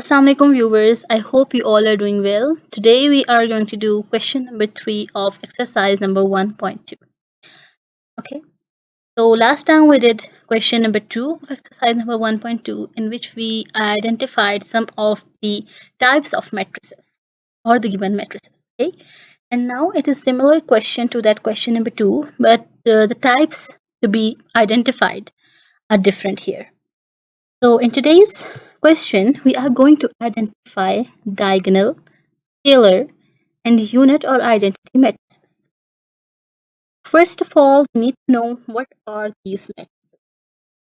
Assalamualaikum viewers, I hope you all are doing well. Today we are going to do question number 3 of exercise number 1.2. Okay, so last time we did question number 2 of exercise number 1.2 in which we identified some of the types of matrices or the given matrices. Okay, and now it is similar question to that question number 2, but the types to be identified are different here. So in today's question, we are going to identify diagonal, scalar, and unit or identity matrices. First of all, we need to know what are these matrices.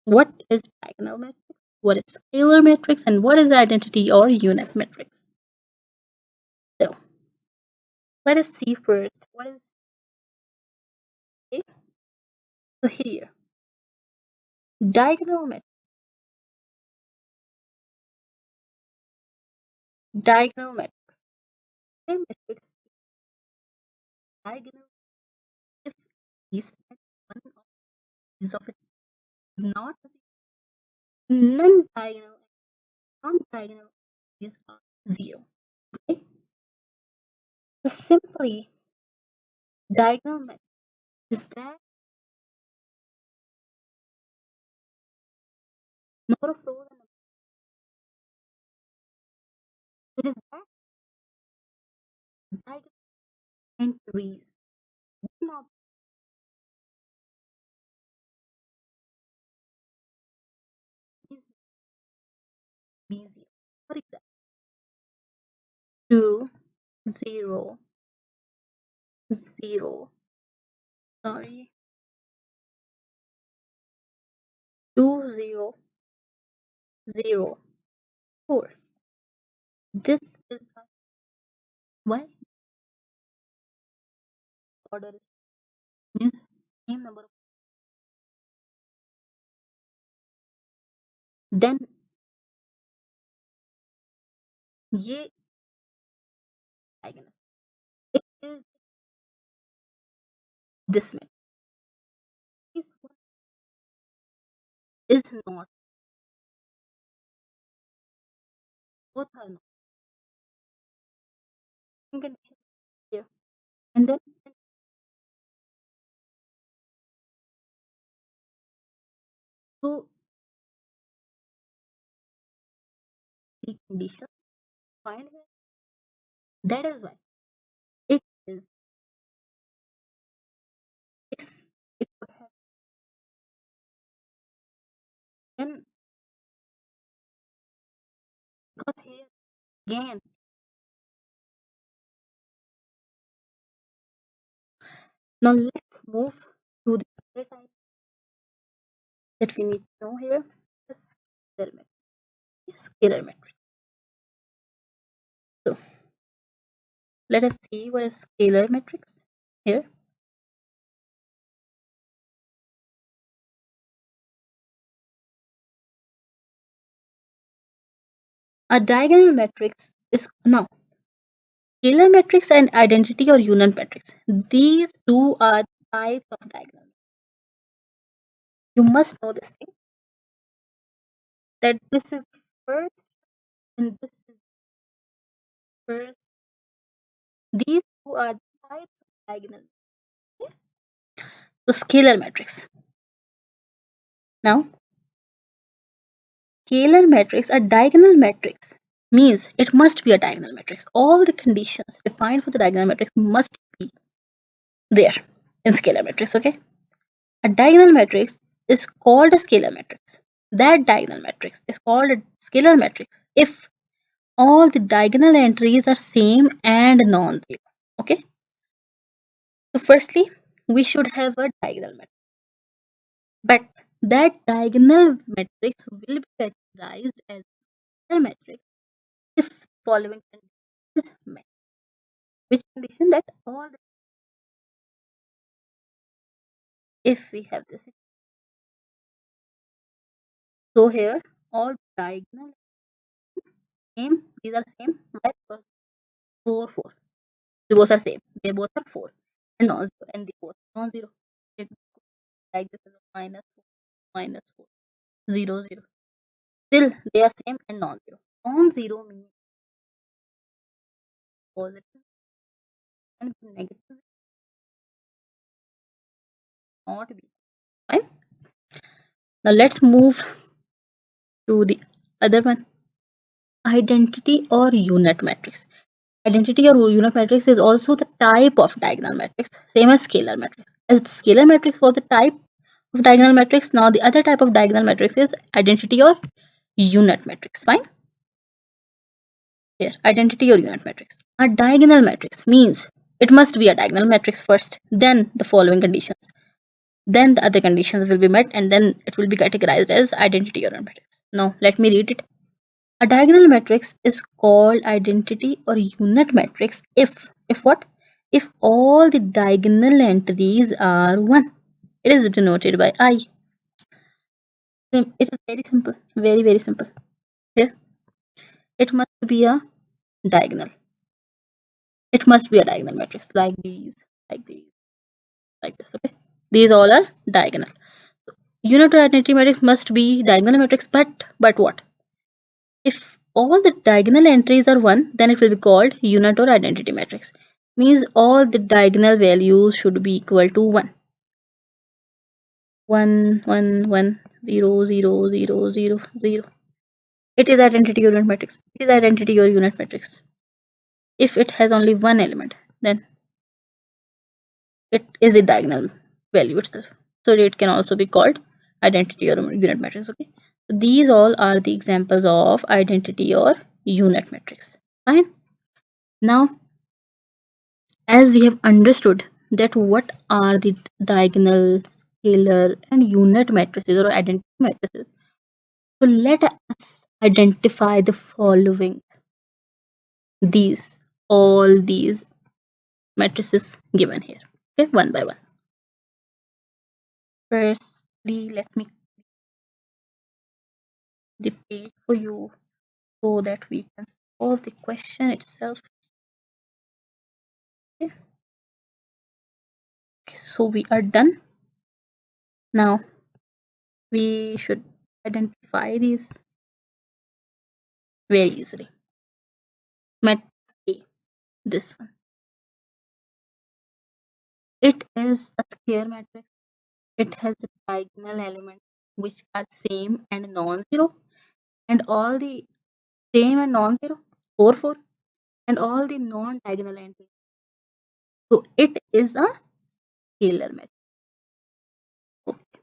What is diagonal matrix? What is scalar matrix? And what is identity or unit matrix? So let us see first what is okay. So here, diagonal matrix. Diagonal matrix. A matrix diagonal if is one of these of its not non-diagonal. Non-diagonal is 0. Okay? So simply, diagonal matrix is that number of rows and it is that diagonal entries. One of these be 0. For example, 2, 0, 0, sorry, 2, 0, 0, 4. This is why order means same number of then ये diagonal. It is this matrix. This one is not. Both are not. Condition here. And then so the condition find here. That is why it is if it would have then because here again now let's move to the other type that we need to know here the scalar matrix. Scalar matrix. So let us see what is scalar matrix here. A diagonal matrix is now scalar matrix and identity or unit matrix. These two are types of diagonal. You must know this thing that this is first and this is first. These two are types of diagonal. Okay? So scalar matrix. Now scalar matrix, a diagonal matrix means it must be a diagonal matrix. All the conditions defined for the diagonal matrix must be there in scalar matrix. Okay, a diagonal matrix is called a scalar matrix. That diagonal matrix is called a scalar matrix if all the diagonal entries are same and non-zero. Okay, so firstly we should have a diagonal matrix, but that diagonal matrix will be categorized as a matrix if following condition is met. Which condition? That all the, if we have this, so here all diagonal same, these are same, right? Because 4 4 they both are same, they both are 4 and non-zero, and they both non-zero. Like this is minus 4 minus 4 0 0, still they are same and non-zero. Non-zero means positive and negative not be. Fine. Now let's move to the other one. Identity or unit matrix. Identity or unit matrix is also the type of diagonal matrix, same as scalar matrix. As scalar matrix was the type of diagonal matrix, now the other type of diagonal matrix is identity or unit matrix. Fine. Here, identity or unit matrix. A diagonal matrix means it must be a diagonal matrix first, then the following conditions. Then the other conditions will be met, and then it will be categorized as identity or unit matrix. Now, let me read it. A diagonal matrix is called identity or unit matrix if what? If all the diagonal entries are 1. It is denoted by I. It is very simple, very, very simple. Here, it must be a diagonal. It must be a diagonal matrix like these, like these, like this. Okay, these all are diagonal. Unit or identity matrix must be diagonal matrix, but what? If all the diagonal entries are 1, then it will be called unit or identity matrix. Means all the diagonal values should be equal to 1. 1, 1, 1, 0, 0, 0, 0, 0. It is identity or unit matrix. It is identity or unit matrix. If it has only one element, then it is a diagonal value itself. So it can also be called identity or unit matrix. Okay. So these all are the examples of identity or unit matrix. Fine. Now, as we have understood that what are the diagonal, scalar, and unit matrices or identity matrices, so let us identify the following. All these matrices given here. Okay, one by one. Firstly, let me the page for you so that we can solve the question itself. Okay. Okay, so we are done. Now we should identify these very easily. Matrix A, this one. It is a square matrix. It has a diagonal elements which are same and non-zero, and all the same and non-zero, 4, 4, and all the non-diagonal entries. So it is a scalar matrix. Okay.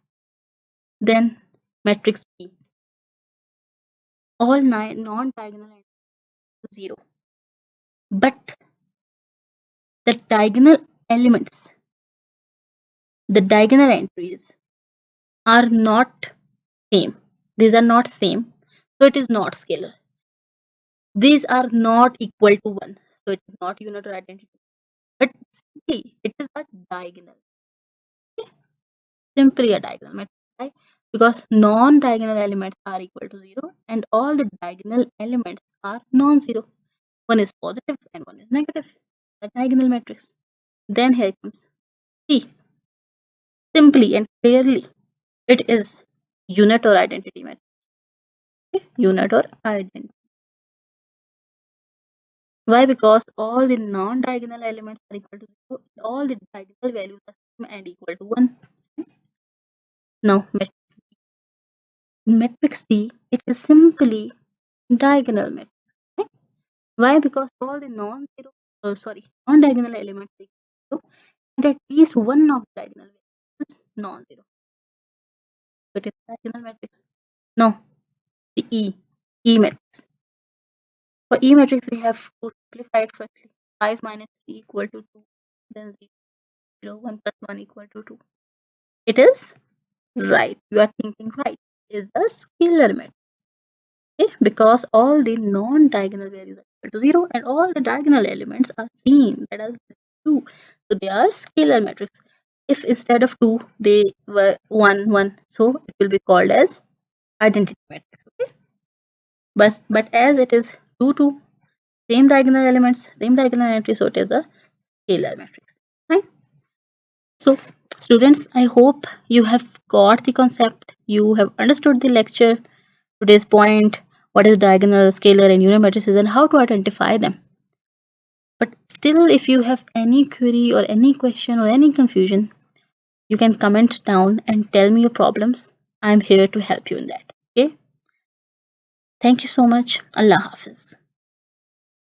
Then matrix B. All non-diagonal entries are 0, but the diagonal elements, the diagonal entries are not same. These are not same, so it is not scalar. These are not equal to 1, so it is not unit or identity. But see, it is a diagonal. Okay? Simply a diagonal matrix, right? Because non-diagonal elements are equal to 0 and all the diagonal elements are non-zero. One is positive and one is negative. The diagonal matrix. Then here comes C. Simply and clearly, it is unit or identity matrix. Okay? Unit or identity. Why? Because all the non-diagonal elements are equal to 0 and all the diagonal values are same and equal to 1. Now, matrix D, it is simply diagonal matrix. Okay? Why? Because all the non-diagonal elements are equal to 0 and at least one of the diagonal values is non-zero. So it is diagonal matrix. Now, the E matrix. For E matrix, we have to simplify it firstly. 5 minus 3 equal to 2. Then 0, 1 plus 1 equal to 2. It is right. You are thinking right. It is a scalar matrix. Okay? Because all the non-diagonal values are equal to 0 and all the diagonal elements are same. That is 2. So they are scalar matrix. If instead of 2, they were 1, 1. So it will be called as identity matrix. Okay? But as it is 2, 2, same diagonal elements, same diagonal entry, so it is a scalar matrix. Right? So students, I hope you have got the concept, you have understood the lecture, today's point, what is diagonal, scalar, and unit matrices, and how to identify them. But still, if you have any query or any question or any confusion, you can comment down and tell me your problems. I'm here to help you in that. Okay. Thank you so much. Allah Hafiz.